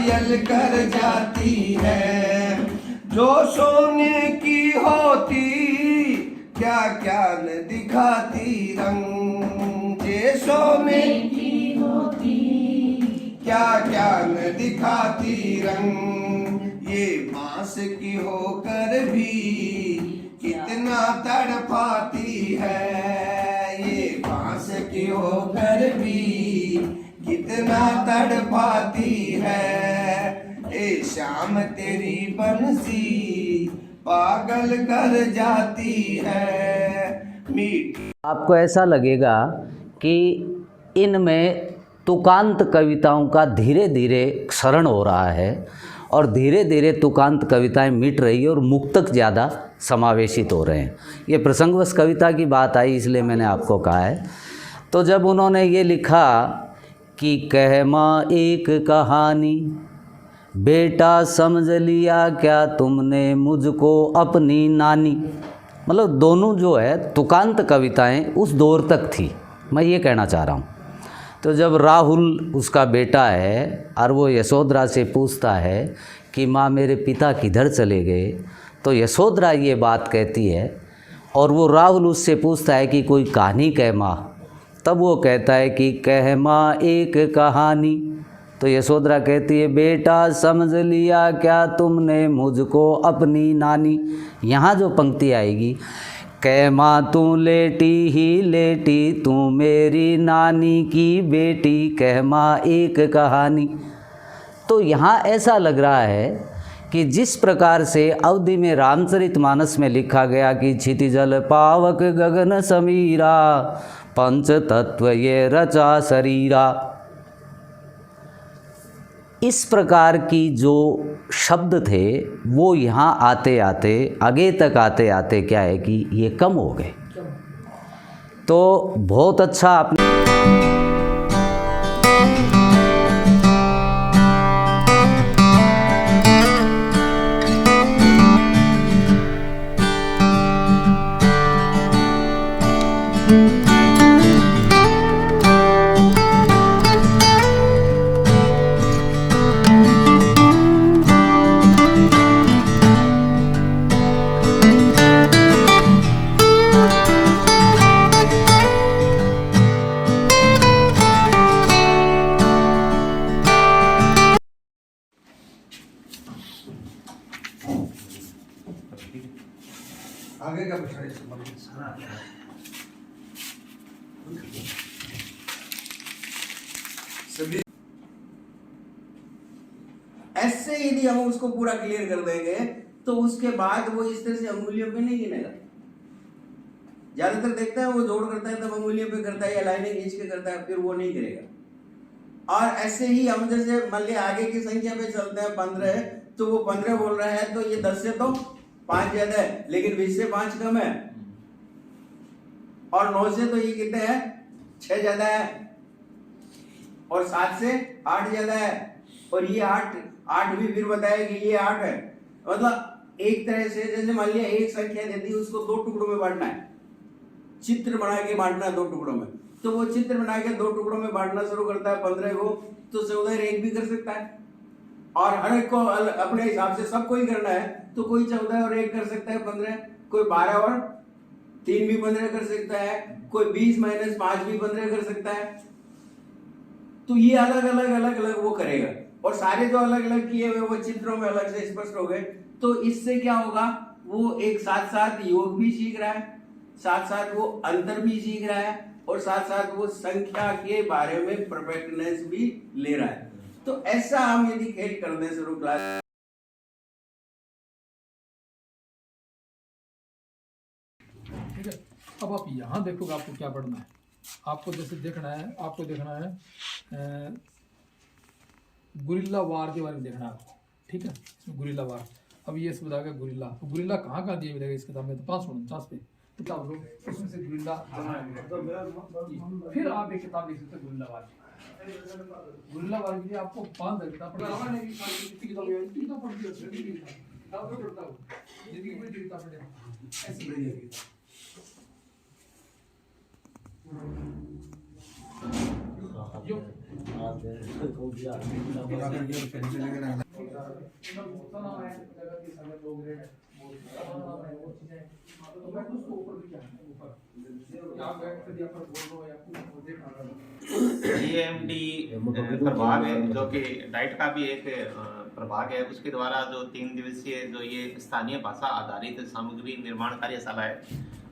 घायल कर जाती है। जो सोने की होती क्या क्या न दिखाती रंग, ये सोने की होती क्या क्या न दिखाती रंग। ये बांस की होकर भी कितना तड़पाती है, ये बांस की होकर भी कितना तड़पाती है। ए शाम तेरी बंसी पागल कर जाती है मीठी। आपको ऐसा लगेगा कि इनमें तुकांत कविताओं का धीरे धीरे क्षरण हो रहा है और धीरे धीरे तुकांत कविताएं मिट रही है और मुक्तक ज़्यादा समावेशित हो रहे हैं। ये प्रसंगवश कविता की बात आई इसलिए मैंने आपको कहा है। तो जब उन्होंने ये लिखा कि कह माँ एक कहानी, बेटा समझ लिया क्या तुमने मुझको अपनी नानी, मतलब दोनों जो है तुकांत कविताएं उस दौर तक थी, मैं ये कहना चाह रहा हूँ। तो जब राहुल उसका बेटा है और वो यशोधरा से पूछता है कि माँ मेरे पिता किधर चले गए, तो यशोधरा ये बात कहती है और वो राहुल उससे पूछता है कि कोई कहानी कह माँ, तब वो कहता है कि कह माँ एक कहानी। तो यशोधरा कहती है बेटा समझ लिया क्या तुमने मुझको अपनी नानी। यहाँ जो पंक्ति आएगी, कह माँ तू लेटी ही लेटी तू मेरी नानी की बेटी, कह माँ एक कहानी। तो यहाँ ऐसा लग रहा है कि जिस प्रकार से अवधि में रामचरितमानस में लिखा गया कि क्षितिजल पावक गगन समीरा, पंच तत्व ये रचा शरीरा, इस प्रकार की जो शब्द थे वो यहाँ आते आते आगे तक आते आते क्या है कि ये कम हो गए। तो बहुत अच्छा आपने आगे का सभी ऐसे यदि हम उसको पूरा क्लियर कर देंगे तो उसके बाद वो इस तरह से अंगुलियों पे नहीं गिनेगा। ज्यादातर देखता है वो जोड़ करता है तब अंगुलियों पे करता है या लाइनें खींच के करता है, फिर वो नहीं गिरेगा। और ऐसे ही हम जैसे मान लिया आगे की संख्या पे चलते हैं 15 है तो वो 15 बोल रहा है तो ये 10 से तो 5 ज्यादा है, लेकिन 20 से 5 कम है, और 9 से तो ये कितने हैं 6 ज्यादा है, और 7 से 8 ज्यादा है, और ये 8 भी फिर बताया कि ये 8 है। मतलब एक तरह से जैसे मान लिया एक संख्या देती है उसको 2 टुकड़ों में बांटना है, चित्र बना के बांटना है 2 टुकड़ों में, तो वो चित्र बना के 2 टुकड़ों में बांटना शुरू करता है 15 को, तो 14 एक भी कर सकता है, और हर एक को अपने हिसाब से सबको ही करना है तो कोई 14 और 1 कर सकता है 15, कोई 12 और 3 भी 15 कर सकता है, कोई 20 - 5 भी 15 कर सकता है। तो ये अलग अलग वो करेगा, और सारे जो अलग अलग किए हुए वो चित्रों में अलग से स्पष्ट हो गए। तो इससे क्या होगा, वो एक साथ साथ योग भी सीख रहा है, साथ साथ वो अंतर भी सीख रहा है, और साथ साथ वो संख्या के बारे में परफेक्टनेस भी ले रहा है। तो ऐसा हम यदि खेल कर दें शुरू क्लास, ठीक है। अब आप यहाँ देखोगे आपको क्या पढ़ना है, आपको जैसे देखना है, आपको देखना है गुरिल्ला वार के बारे में देखना है आपको, ठीक है। इसमें गुरिल्ला वार, अब ये से बताएगा गुरिल्ला, तो गुरिल्ला कहाँ कहाँ दिए मिलेगा इस किताब में, तो 549 पे किताब लो, उसमें से गुरिल्ला, फिर आप एक किताब लिख सकते हैं गुरिल्ला वार। गुरिल्ला वार के लिए आपको 5 किताब पढ़ना है, किताब पढ़ती है जिंदगी में किताब पढ़े ऐसी बढ़िया किताब। यो EMD प्रभाग है, जो कि डाइट का भी एक प्रभाग है। उसके द्वारा जो 3 दिवसीय जो ये स्थानीय भाषा आधारित सामग्री निर्माण कार्यशाला है,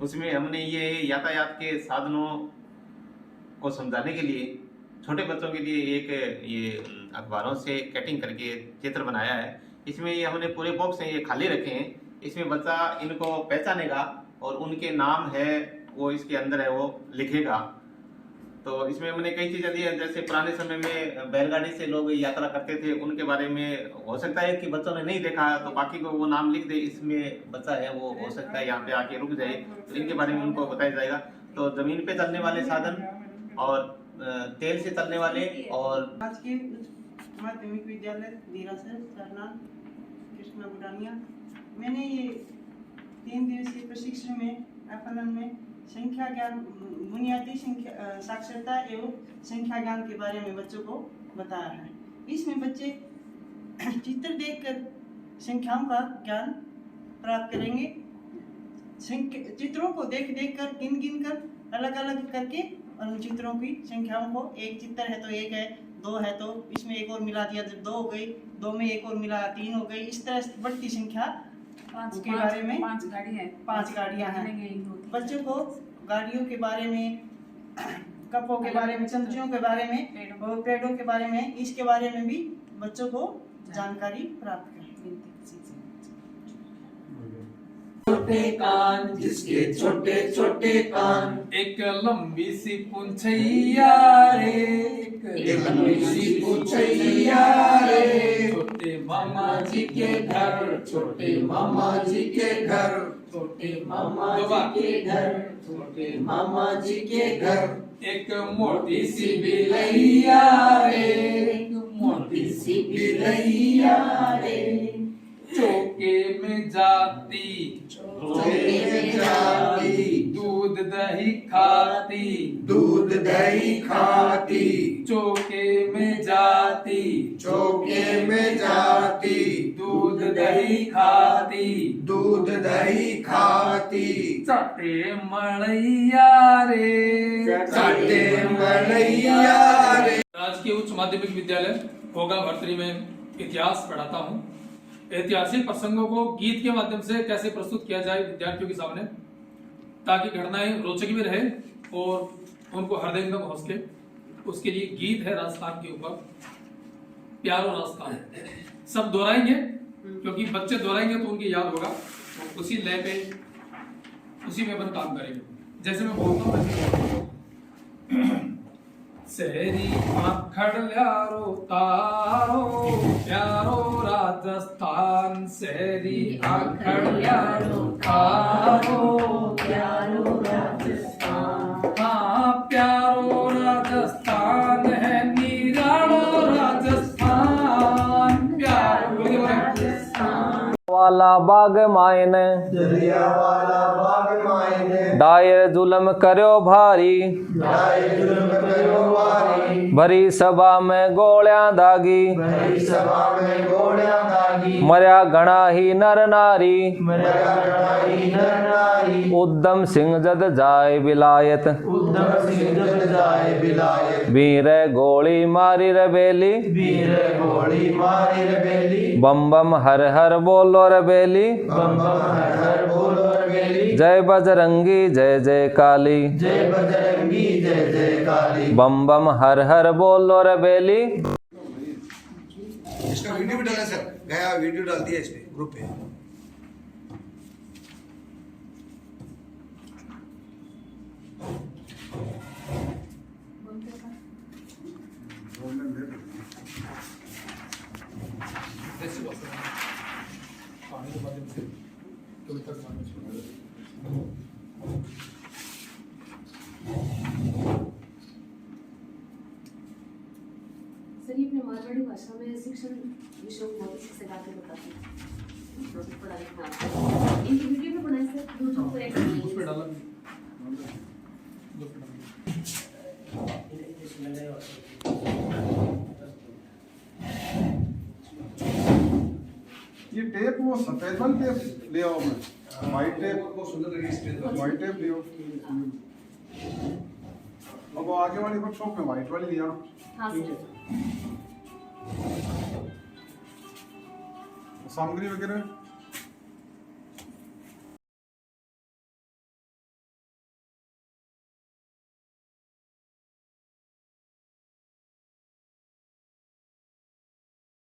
उसमें हमने ये यातायात के साधनों को समझाने के लिए छोटे बच्चों के लिए एक ये अखबारों से कटिंग करके चित्र बनाया है। इसमें ये हमने पूरे बॉक्स हैं ये खाली रखे हैं। इसमें बच्चा इनको पहचानेगा और उनके नाम है वो इसके अंदर है वो लिखेगा। तो इसमें हमने कई चीज़ें दी हैं, जैसे पुराने समय में बैलगाड़ी से लोग यात्रा करते थे, उनके बारे में हो सकता है कि बच्चों ने नहीं देखा तो बाकी को वो नाम लिख दे, इसमें बच्चा है वो हो सकता है यहाँ पे आके रुक जाए, तो इनके बारे में उनको बताया जाएगा। तो जमीन पे चलने वाले साधन और तेल से चलने वाले और राजकीय उच्च माध्यमिक विद्यालय धीरासर सरनाल कृष्णा बुडानिया। मैंने ये 3 दिवसीय प्रशिक्षण में आकलन में संख्या ज्ञान बुनियादी संख्या साक्षरता एवं संख्या ज्ञान के बारे में बच्चों को बताया है। इसमें बच्चे चित्र देखकर संख्याओं का ज्ञान प्राप्त करेंगे। चित्रों को देख कर गिन कर अलग अलग करके और उन चित्रों की संख्याओं को, एक चित्र है तो 1 है, 2 है तो इसमें एक और मिला दिया, 2 हो गई, 2 में एक और मिला 3 हो गई। इस तरह से बढ़ती संख्या के बारे में 5 गाड़ियाँ हैं। बच्चों को गाड़ियों के बारे में, कपों के बारे में, चमचियों के बारे में और पेड़ों के बारे में, इसके बारे में भी बच्चों को जानकारी प्राप्त करें। छोटे कान जिसके छोटे छोटे कान, एक लंबी सी पूंछैया रे, एक लंबी सी पूंछैया रे, छोटे मामा जी के घर, छोटे मामा जी के घर, छोटे मामा जी के घर, छोटे मामा जी के घर। एक मोटी सी बिलैया रे, एक मोटी सी बिलैया रे, चौके में जाती, चौके में जाती, दूध दही खाती, दूध दही खाती, चौके में जाती, चौके में जाती, दूध दही खाती, दूध दही खाती, चटे मड़ैया रे, चटे मड़ैया रे। राजकीय उच्च माध्यमिक विद्यालय भोगा भर्तरी में इतिहास पढ़ाता हूँ। ऐतिहासिक प्रसंगों को गीत के माध्यम से कैसे प्रस्तुत किया जाए विद्यार्थियों के सामने, ताकि घटनाएं रोचक भी रहे और उनको हृदयंगम हो सके, उसके लिए गीत है राजस्थान के ऊपर, प्यारो राजस्थान। सब दोहराएंगे क्योंकि बच्चे दोहराएंगे तो उनकी याद होगा, तो उसी लय पे उसी में अपन काम करेंगे। जैसे मैं बोलता हूँ सहरी आखड़ ल्यारो तारो प्यारो राजस्थान, सहरी आखड़ ल्यारो तारो प्यारो राजस्थान। हाँ प्यारो राजस्थान है, निरालो राजस्थान, प्यारो राजस्थान। वाला बाग मायने, दरिया वाला बाग मायने, डायर जुलम करो भारी, डाय जुल्म करो वारी, भरी सभा में गोलियां दागी, भरी सभा में गोलियां दागी, मर्या गणा ही नर नारी, मरा गणाई नर नारी, उद्दम सिंह जद जाए विलायत, उद्दम सिंह जद जाए विलायत, वीर गोली मारी रबेली, वीर गोली मारी रबेली, बम बम हर हर बोलो रबेली, बम बम हर हर बोलो रबेली, जय बजरंगी जय जय काली, जय बजरंगी जय जय काली, बम बम हर हर बोलो रबेली। इसका वीडियो भी डाला सर, गया वीडियो डाल दिया इस पे ग्रुप पे। ऐसी बात है, पानी के माध्यम से कविता के माध्यम से। सर ये अपने मारवाड़ी भाषा में शिक्षण विषयों को बहुत अच्छे से गाते बताते हैं, प्रोजेक्ट पढ़ा लिखा इनकी वीडियो भी बनाए सर, दूसरों को एक उस पे डाला ये टेप वो सफेद वाली टेप ले आओ मैं वाइट टेप बहुत सुंदर लगी इस पे वाइट टेप ले आओ अब वो आगे वाली वर्कशॉप में वाइट वाली लिया हाँ सर। सामग्री वगैरह